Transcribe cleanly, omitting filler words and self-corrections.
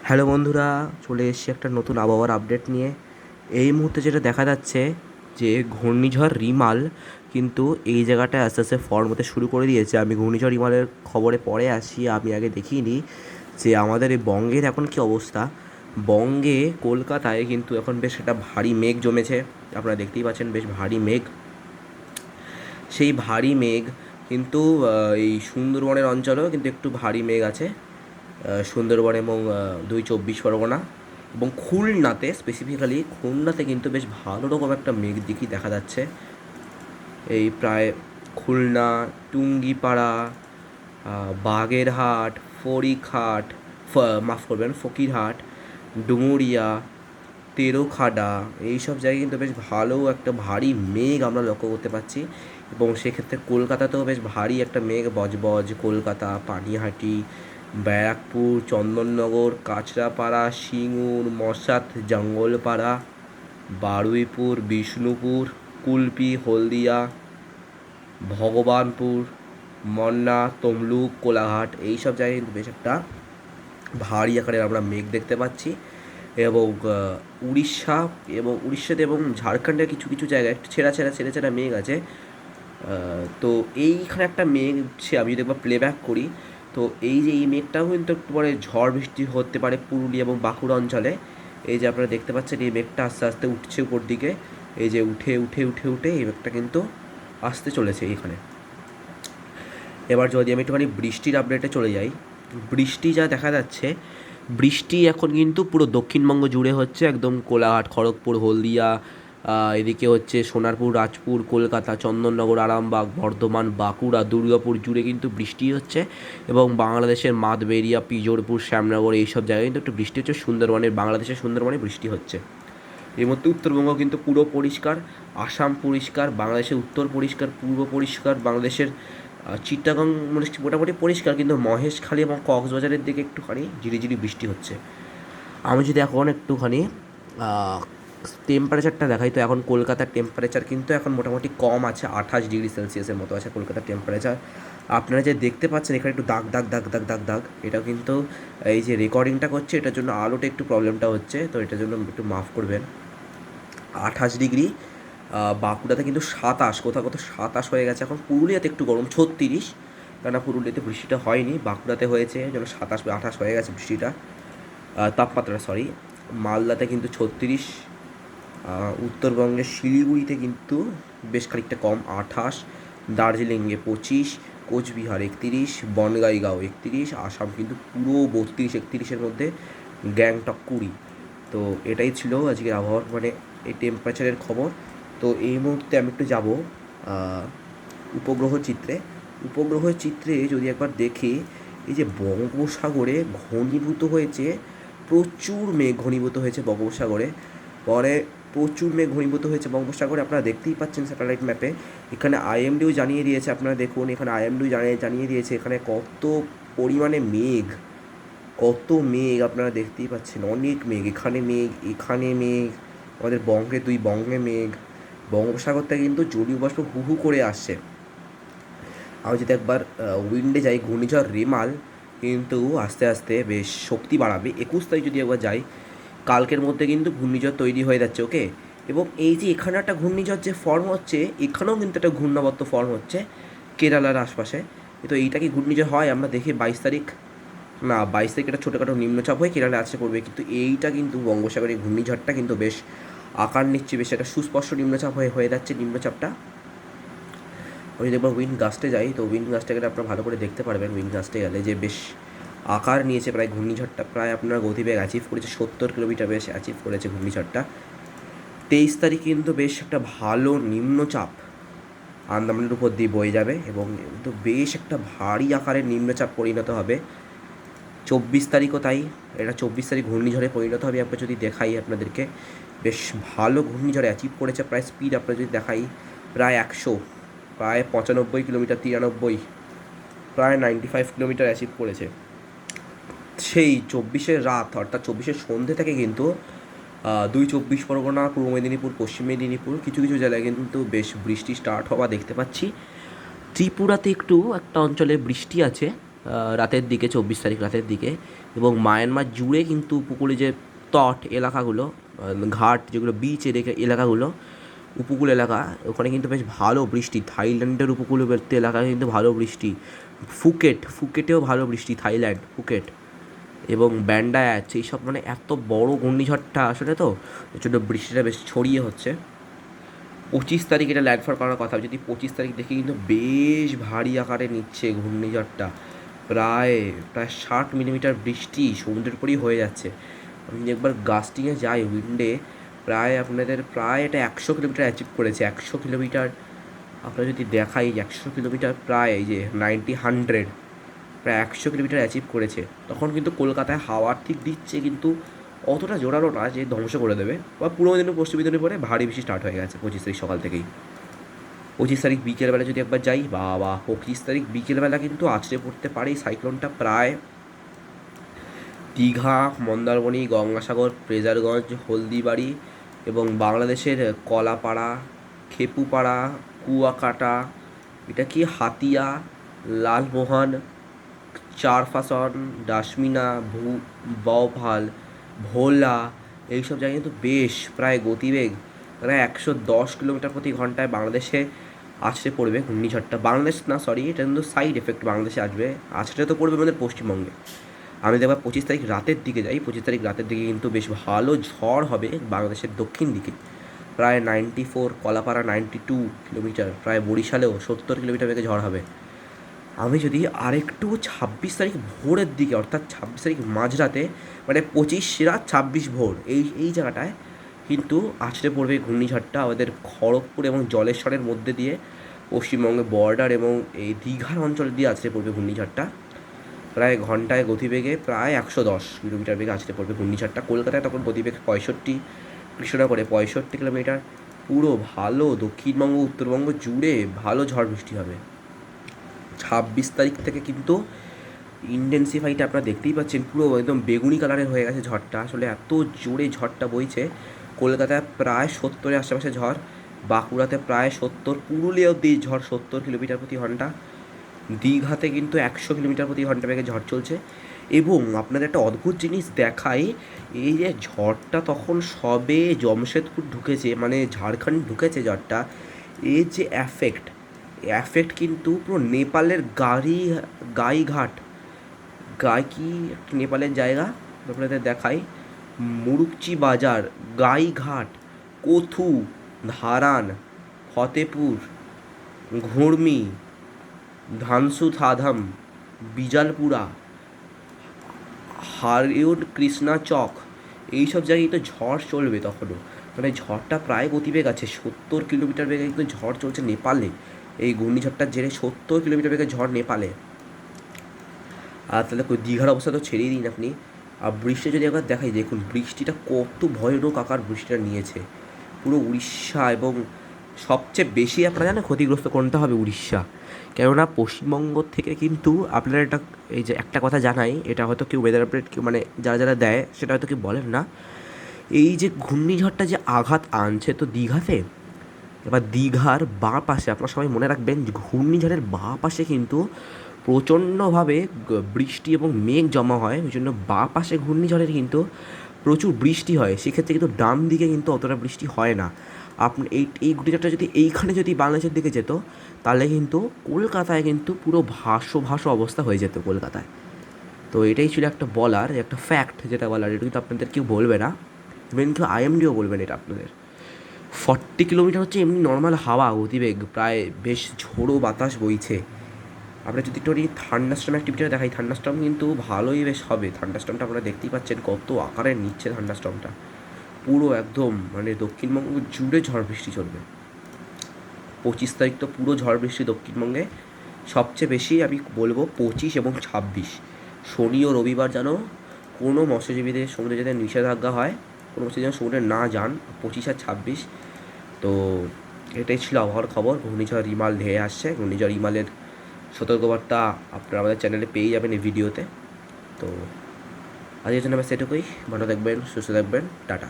Hello বন্ধুরা, চলে এসেছি একটা নতুন আবহাওয়ার আপডেট নিয়ে। এই মুহূর্তে যেটা দেখা যাচ্ছে যে ঘূর্ণিঝড় রিমাল কিন্তু এই জায়গাটায় আস্তে আস্তে ফর্ম হতে শুরু করে দিয়েছে। আমি ঘূর্ণিঝড় রিমালের খবরে পরে আসি, আমি আগে দেখিনি যে আমাদের এই বঙ্গের এখন কী অবস্থা। বঙ্গে কলকাতায় কিন্তু এখন বেশ একটা ভারী মেঘ জমেছে, আপনারা দেখতেই পাচ্ছেন বেশ ভারী মেঘ। সেই ভারী মেঘ কিন্তু এই সুন্দরবনের অঞ্চলেও কিন্তু একটু ভারী মেঘ আছে। সুন্দরবন এবং 2 চব্বিশ পরগনা এবং খুলনাতে, স্পেসিফিক্যালি খুলনাতে কিন্তু বেশ ভালো রকম একটা মেঘ দিঘি দেখা যাচ্ছে। এই প্রায় খুলনা, টুঙ্গিপাড়া, বাগেরহাট, ফড়িঘাট, মাফ করবেন ফকিরহাট, ডুমুরিয়া, তেরোখাডা, এইসব জায়গায় কিন্তু বেশ ভালো একটা ভারী মেঘ আমরা লক্ষ্য করতে পারছি। এবং সেক্ষেত্রে কলকাতাতেও বেশ ভারী একটা মেঘ বজবজ, কলকাতা, পানিহাটি, ব্যারাকপুর, চন্দননগর, কাঁচরাপাড়া, সিঙ্গুর, মশাত, জঙ্গলপাড়া, বারুইপুর, বিষ্ণুপুর, কুলপি, হলদিয়া, ভগবানপুর, মন্না, তমলুক, কোলাঘাট, এইসব জায়গায় কিন্তু বেশ একটা ভারী আকারের আমরা মেঘ দেখতে পাচ্ছি। এবং উড়িষ্যা এবং উড়িষ্যাতে এবং ঝাড়খণ্ডের কিছু কিছু জায়গায় একটু ছেঁড়া ছেঁড়া ছেড়ে ছেঁড়া মেঘ আছে। তো এইখানে একটা মেঘ উঠছে, আমি যদি একবার প্লেব্যাক করি, তো এই যে এই মেঘটাও কিন্তু একটু পরে ঝড় বৃষ্টি হতে পারে পুরুলিয়া এবং বাঁকুড়া অঞ্চলে। এই যে আপনারা দেখতে পাচ্ছেন এই মেঘটা আস্তে আস্তে উঠছে উপর দিকে, এই যে উঠে উঠে উঠে উঠে এই মেঘটা কিন্তু আসতে চলেছে এখানে। এবার যদি আমি একটুখানি বৃষ্টির আপডেটে চলে যাই, বৃষ্টি যা দেখা যাচ্ছে, বৃষ্টি এখন কিন্তু পুরো দক্ষিণবঙ্গ জুড়ে হচ্ছে, একদম কোলাঘাট, খড়গপুর, হলদিয়া, এদিকে হচ্ছে সোনারপুর, রাজপুর, কলকাতা, চন্দননগর, আরামবাগ, বর্ধমান, বাঁকুড়া, দুর্গাপুর জুড়ে কিন্তু বৃষ্টি হচ্ছে। এবং বাংলাদেশের মাদবেরিয়া, পিজোরপুর, শ্যামনগর, এইসব জায়গায় কিন্তু একটু বৃষ্টি হচ্ছে। সুন্দরবনের, বাংলাদেশের সুন্দরবনে বৃষ্টি হচ্ছে। এর মধ্যে উত্তরবঙ্গ কিন্তু পুরো পরিষ্কার, আসাম পরিষ্কার, বাংলাদেশের উত্তর পরিষ্কার, পূর্ব পরিষ্কার, বাংলাদেশের চিটাগং মোটামুটি পরিষ্কার, কিন্তু মহেশখালী এবং কক্সবাজারের দিকে একটুখানি ঝিরিঝিরি বৃষ্টি হচ্ছে। আমি যদি এখন একটুখানি টেম্পারেচারটা দেখাই, তো এখন কলকাতার টেম্পারেচার কিন্তু এখন মোটামুটি কম আছে, 28 ডিগ্রি সেলসিয়াসের মতো আছে কলকাতার টেম্পারেচার। আপনারা যে দেখতে পাচ্ছেন এখানে একটু দাগ দাগ দাগ দাগ দাগ দাগ, এটাও কিন্তু এই যে রেকর্ডিংটা করছে এটার জন্য আলোটা একটু প্রবলেমটা হচ্ছে, তো এটার জন্য একটু মাফ করবেন। 28 ডিগ্রি, বাঁকুড়াতে কিন্তু 27, কোথাও কোথাও 27 হয়ে গেছে। এখন পুরুলিয়াতে একটু গরম, 36, কেননা পুরুলিয়াতে বৃষ্টিটা হয়নি, বাঁকুড়াতে হয়েছে, যেন 27 28 হয়ে গেছে বৃষ্টিটা, তাপমাত্রা সরি। মালদাতে কিন্তু 36, উত্তরবঙ্গের শিলিগুড়িতে কিন্তু বেশ খানিকটা কম, 28, দার্জিলিংয়ে 25, কোচবিহার 31, বনগাইগাঁও 31, আসাম কিন্তু পুরো 32 31-এর মধ্যে, গ্যাংটক 20। তো এটাই ছিল আজকের আবহাওয়ার মানে এই টেম্পারেচারের খবর। তো এই মুহূর্তে আমি একটু যাব উপগ্রহ চিত্রে। উপগ্রহ চিত্রে যদি একবার দেখি, এই যে বঙ্গোপসাগরে ঘনীভূত হয়েছে, প্রচুর মেঘ ঘনীভূত হয়েছে বঙ্গোপসাগরে, পরে প্রচুর মেঘ ঘনীভূত হয়েছে বঙ্গোপসাগরে, আপনারা দেখতেই পাচ্ছেন স্যাটেলাইট ম্যাপে। এখানে আইএমডিও জানিয়ে দিয়েছে, আপনারা দেখুন এখানে আইএমডিও জানিয়ে দিয়েছে এখানে কত পরিমাণে মেঘ, কত মেঘ আপনারা দেখতেই পাচ্ছেন, অনেক মেঘ, এখানে মেঘ, এখানে মেঘ, আমাদের বঙ্গে বঙ্গে মেঘ, বঙ্গোপসাগরটা কিন্তু জলীয় বাষ্প হু হু করে আসছে। আমি যদি একবার উইন্ডে যাই, ঘূর্ণিঝড় রেমাল কিন্তু আস্তে আস্তে বেশ শক্তি বাড়াবে। 21 তারিখ যদি একবার যাই, কালকের মধ্যে কিন্তু ঘূর্ণিঝড় তৈরি হয়ে যাচ্ছে, ওকে। এবং এই যে এখানে একটা ঘূর্ণিঝড় যে ফর্ম হচ্ছে, এখানেও কিন্তু একটা ঘূর্ণাবর্ত ফর্ম হচ্ছে কেরালার আশপাশে। তো এইটা কি ঘূর্ণিঝড় হয় আমরা দেখি 22 তারিখ, না 22 তারিখ একটা ছোটোখাটো নিম্নচাপ হয়ে কেরালায় আসছে পড়বে, কিন্তু এইটা কিন্তু বঙ্গোপসাগরের ঘূর্ণিঝড়টা কিন্তু বেশ আকার নিচ্ছে, বেশ একটা সুস্পষ্ট নিম্নচাপ হয়ে যাচ্ছে নিম্নচাপটা। আমি যদি একবার উইন্ড গাস্টে যাই, তো উইন্ড গাস্টে গেলে আপনারা ভালো করে দেখতে পারবেন, উইন্ড গাস্টে গেলে যে বেশ আকার নিয়েছে প্রায় ঘূর্ণিঝড়টা, প্রায় আপনার গতিবেগ অ্যাচিভ করেছে 70 কিলোমিটার, বেশ অ্যাচিভ করেছে ঘূর্ণিঝড়টা। 23 তারিখ কিন্তু বেশ একটা ভালো নিম্নচাপ আন্দামানের উপর দিয়ে বয়ে যাবে এবং কিন্তু বেশ একটা ভারী আকারের নিম্নচাপ পরিণত হবে। 24 তারিখও তাই, এটা 24 তারিখ ঘূর্ণিঝড়ে পরিণত হবে। একবার যদি দেখাই আপনাদেরকে, বেশ ভালো ঘূর্ণিঝড়ে অ্যাচিভ করেছে, প্রায় স্পিড আপনারা যদি দেখাই প্রায় 100, প্রায় 95 কিলোমিটার, 93, প্রায় 95 কিলোমিটার অ্যাচিভ করেছে। সেই 24-এর রাত অর্থাৎ 24-এর সন্ধ্যে থেকে কিন্তু 2 চব্বিশ পরগনা, পূর্ব মেদিনীপুর, পশ্চিম মেদিনীপুর, কিছু কিছু জায়গায় কিন্তু বেশ বৃষ্টি স্টার্ট হওয়া দেখতে পাচ্ছি। ত্রিপুরাতে একটু একটা অঞ্চলে বৃষ্টি আছে, রাতের দিকে, 24 তারিখ রাতের দিকে। এবং মায়ানমার জুড়ে কিন্তু উপকূলে যে তট এলাকাগুলো, ঘাট যেগুলো বিচ এলাকাগুলো, উপকূল এলাকা, ওখানে কিন্তু বেশ ভালো বৃষ্টি। থাইল্যান্ডের উপকূলবর্তী এলাকায় কিন্তু ভালো বৃষ্টি। ফুকেটেও ভালো বৃষ্টি, থাইল্যান্ড ফুকেট এবং ব্যান্ডা আছে এইসব, মানে এত বড় ঘূর্ণিঝড়টা আসলে, তো এর জন্য বৃষ্টিটা বেশ ছড়িয়ে হচ্ছে। 25 তারিখ এটা ল্যান্ডফল করার কথা, যদি 25 তারিখ দেখে কিন্তু বেশ ভারী আকারে নিচ্ছে ঘূর্ণিঝড়টা। প্রায় প্রায় 60 মিলিমিটার বৃষ্টি সমুদ্রের উপরেই হয়ে যাচ্ছে। আমি যদি একবার গাস্টিংয়ে যাই উইন্ডে, প্রায় আপনাদের প্রায় এটা 100 কিলোমিটার অ্যাচিভ করেছে। 100 কিলোমিটার আপনারা যদি দেখাই, 100 কিলোমিটার প্রায় এই যে 100 প্রায় 100 কিলোমিটার অ্যাচিভ করেছে। তখন কিন্তু কলকাতায় হাওয়ার ঠিক দিচ্ছে, কিন্তু অতটা জোরালো না যে ধ্বংস করে দেবে। বা পূর্ব মেদিনীপুর পশ্চিম মেদিনীপুরে ভারী বৃষ্টি স্টার্ট হয়ে গেছে 25 তারিখ সকাল থেকেই। 25 তারিখ বিকেলবেলা যদি একবার যাই, বা 25 তারিখ বিকেলবেলা কিন্তু আছড়ে পড়তে পারে এই সাইক্লোনটা প্রায় দীঘা, মন্দারমণি, গঙ্গাসাগর, ফ্রেজারগঞ্জ, হলদিবাড়ি এবং বাংলাদেশের কলাপাড়া, খেপুপাড়া, কুয়াকাটা, এটা কি হাতিয়া, লালমোহন, চারফাসন, ডাশমিনা, বাওভাল, ভোলা, এইসব জায়গায় কিন্তু বেশ প্রায় গতিবেগ প্রায় 110 কিলোমিটার প্রতি ঘন্টায় বাংলাদেশে আছড়ে পড়বে ঘূর্ণিঝড়টা। বাংলাদেশ না, সরি, এটা কিন্তু সাইড এফেক্ট বাংলাদেশে আসবে, আছড়ে তো পড়বে আমাদের পশ্চিমবঙ্গে। আমি দেখবার 25 তারিখ রাতের দিকে যাই, 25 তারিখ রাতের দিকে কিন্তু বেশ ভালো ঝড় হবে বাংলাদেশের দক্ষিণ দিকে। প্রায় 94, কলাপাড়া 92 কিলোমিটার, প্রায় বরিশালেও 70 কিলোমিটার বেগে ঝড় হবে। আমি যদি আরেকটু 26 তারিখ ভোরের দিকে, অর্থাৎ 26 তারিখ মাঝরাতে, মানে 25 রাত 26 ভোর, এই জায়গাটায় কিন্তু আছড়ে পড়বে ঘূর্ণিঝড়টা আমাদের খড়গপুর এবং জলেশ্বরের মধ্যে দিয়ে পশ্চিমবঙ্গের বর্ডার এবং এই দীঘার অঞ্চল দিয়ে আছড়ে পড়বে ঘূর্ণিঝড়টা। প্রায় ঘন্টায় গতিবেগে প্রায় 110 কিলোমিটার বেগে আছড়ে পড়বে ঘূর্ণিঝড়টা। কলকাতায় তখন গতিবেগ 65, কৃষ্ণনগরে 65 কিলোমিটার। পুরো ভালো দক্ষিণবঙ্গ উত্তরবঙ্গ জুড়ে ভালো ঝড় বৃষ্টি হবে। 26 তারিখ থেকে কিন্তু ইন্টেন্সিফাইটা আপনারা দেখতেই পাচ্ছেন, পুরো একদম বেগুনি কালারের হয়ে গেছে ঝড়টা। আসলে এত জোরে ঝড়টা বইছে। কলকাতায় প্রায় 70-এর আশেপাশে ঝড়, বাঁকুড়াতে প্রায় 70, পুরুলিয়া অব্দি ঝড় 70 কিলোমিটার প্রতি ঘন্টা, দীঘাতে কিন্তু 100 কিলোমিটার প্রতি ঘন্টা বেগে ঝড় চলছে। এবং আপনাদের একটা অদ্ভুত জিনিস দেখাই, এই যে ঝড়টা তখন সবে জমশেদপুর ঢুকেছে, মানে ঝাড়খণ্ড ঢুকেছে ঝড়টা, এর যে এফেক্ট কিন্তু পুরো নেপালের গাইঘাট, কি নেপালের জায়গা আপনাদের দেখাই, মুরুকচি বাজার, গাইঘাট, কোথু, ধারান, ফতেপুর, ঘুর্মি, ধানসুথাধাম, বিজালপুরা, হারিউড, কৃষ্ণা চক, এইসব জায়গায় তো ঝড় চলবে তখনও। মানে ঝড়টা প্রায় গতিবেগ আছে 70 কিলোমিটার বেগে কিন্তু ঝড় চলছে নেপালে। এই ঘূর্ণিঝড়টার জেরে 70 কিলোমিটার বেগে ঝড় নেপালে। আর তাহলে দীঘার অবস্থা তো ছেড়েই দিন আপনি। আর বৃষ্টি যদি একবার দেখাই, দেখুন বৃষ্টিটা কত ভয়ানক আকার বৃষ্টিটা নিয়েছে পুরো উড়িষ্যা। এবং সবচেয়ে বেশি আপনারা জানেন ক্ষতিগ্রস্ত কোনটা হবে? উড়িষ্যা। কেননা পশ্চিমবঙ্গ থেকে কিন্তু আপনারা এটা, এই যে একটা কথা জানাই, এটা হয়তো কেউ ওয়েদার আপডেট কেউ মানে যারা দেয় সেটা হয়তো কেউ বলেন না, এই যে ঘূর্ণিঝড়টা যে আঘাত আনছে তো দীঘাতে, এবার দীঘার বাঁ পাশে আপনার সবাই মনে রাখবেন, ঘূর্ণিঝড়ের বাঁ পাশে কিন্তু প্রচণ্ডভাবে বৃষ্টি এবং মেঘ জমা হয়। ওই জন্য বাঁ পাশে ঘূর্ণিঝড়ের কিন্তু প্রচুর বৃষ্টি হয়, সেক্ষেত্রে কিন্তু ডান দিকে কিন্তু অতটা বৃষ্টি হয় না। আপনি এই ঘূর্ণিঝড়টা যদি এইখানে যদি বাংলাদেশের দিকে যেত, তাহলে কিন্তু কলকাতায় কিন্তু পুরো ভাসো অবস্থা হয়ে যেত কলকাতায়। তো এটাই ছিল একটা বলার, একটা ফ্যাক্ট যেটা বলার, এটা কিন্তু আপনাদের কেউ বলবে না, ইভেন কেউ আইএমডিও বলবেন এটা আপনাদের। 40 কিলোমিটার হচ্ছে এমনি নর্মাল হাওয়া গতিবেগ, প্রায় বেশ ঝোড়ো বাতাস বইছে। আমরা যদি একটু থান্ডারস্টর্ম অ্যাক্টিভিটিটা দেখাই, থান্ডারস্টর্ম কিন্তু ভালোই বেশ হবে। থান্ডারস্টর্মটা আপনারা দেখতেই পাচ্ছেন কত আকারে নিচ্ছে থান্ডারস্টর্মটা, পুরো একদম মানে দক্ষিণবঙ্গ জুড়ে ঝড় বৃষ্টি চলবে। 25 তারিখ তো পুরো ঝড় বৃষ্টি দক্ষিণবঙ্গে। সবচেয়ে বেশি আমি বলবো 25 এবং 26, শনি ও রবিবার যেন কোনো মৎস্যজীবীদের সমুদ্রে যেতে নিষেধাজ্ঞা হয়, কোনো মৎস্যজীবী যেন সমুদ্রে না যান, 25 আর 26। তো এটাই ছিল আবহাওয়ার খবর। ঘূর্ণিঝড় রিমাল ধেয়ে আসছে, ঘূর্ণিঝড় রিমালের সতর্কবার্তা আপনারা আমাদের চ্যানেলে পেয়ে যাবেন এই ভিডিওতে। তো আজকের জন্য আমি সেটুকুই, ভালো থাকবেন, সুস্থ থাকবেন, টাটা।